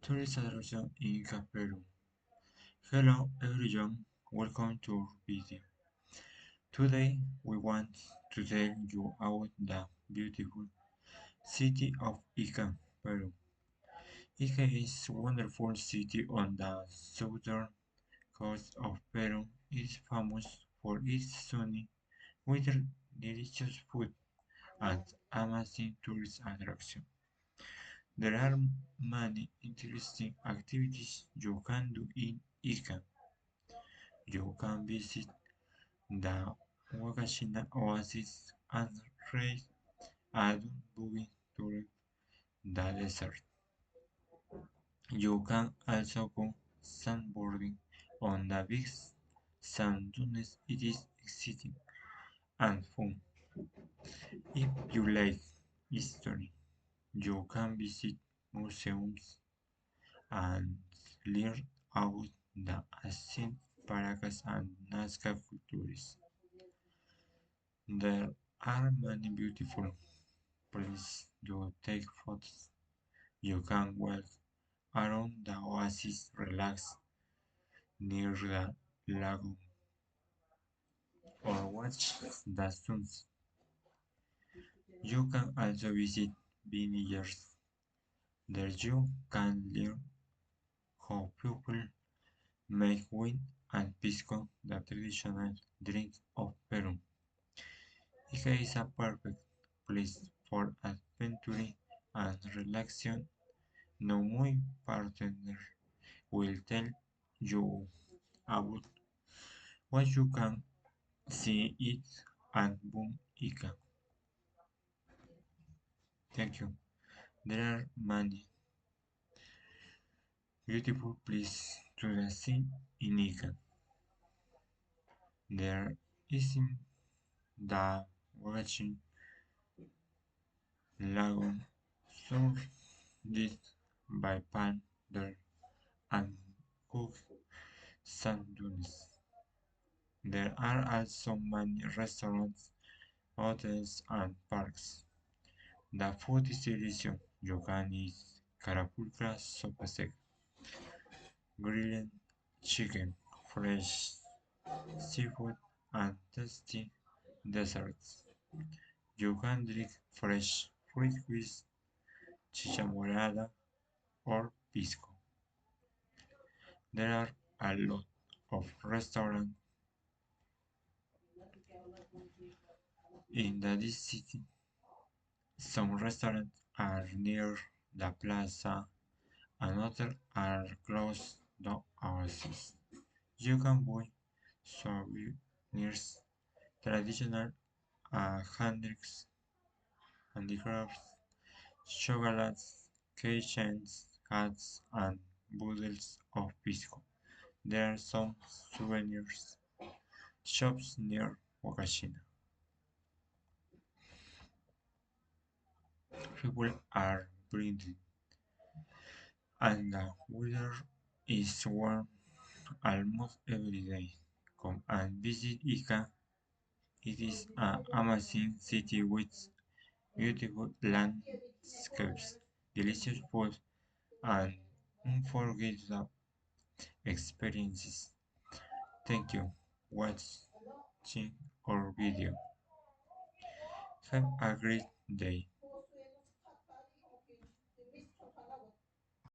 Tourist attraction in Peru. Hello everyone, welcome to our video. Today we want to tell you about the beautiful city of Ica, Peru. Ica is a wonderful city on the southern coast of Peru. It is famous for its sunny weather, delicious food, and amazing tourist attractions. There are many interesting activities you can do in Ica. You can visit the Wakashina Oasis and ride a dune buggy through the desert. You can also go sandboarding on the big sand dunes. It is exciting and fun. If you like history, you can visit museums and learn about the ancient Paracas and Nazca cultures. There are many beautiful places to take photos. You can walk around the oasis, relax near the lagoon, or watch the sunset. You can also visit vineyards. There you can learn how people make wine and pisco, the traditional drink of Peru. Ica is a perfect place for adventure and relaxation. Now my partner will tell you about what you can see it and Boom Ica. Thank you. There are many beautiful places to see in Ica. There is in the Huachin Lagoon surrounded by palm there and cooked sand dunes. There are also many restaurants, hotels, and parks. The food is delicious. You can eat carapulcra sopa seca, grilled chicken, fresh seafood, and tasty desserts. You can drink fresh fruit with chicha morada or pisco. There are a lot of restaurants in this city. Some restaurants are near the plaza and others are close to oasis. You can buy souvenirs, traditional handicrafts, chocolates, keychains, hats, and bottles of pisco. There are some souvenirs shops near Wakashina. People are breathing, and the weather is warm almost every day. Come and visit Ica. It is an amazing city with beautiful landscapes, delicious food, and unforgettable experiences. Thank you for watching our video. Have a great day.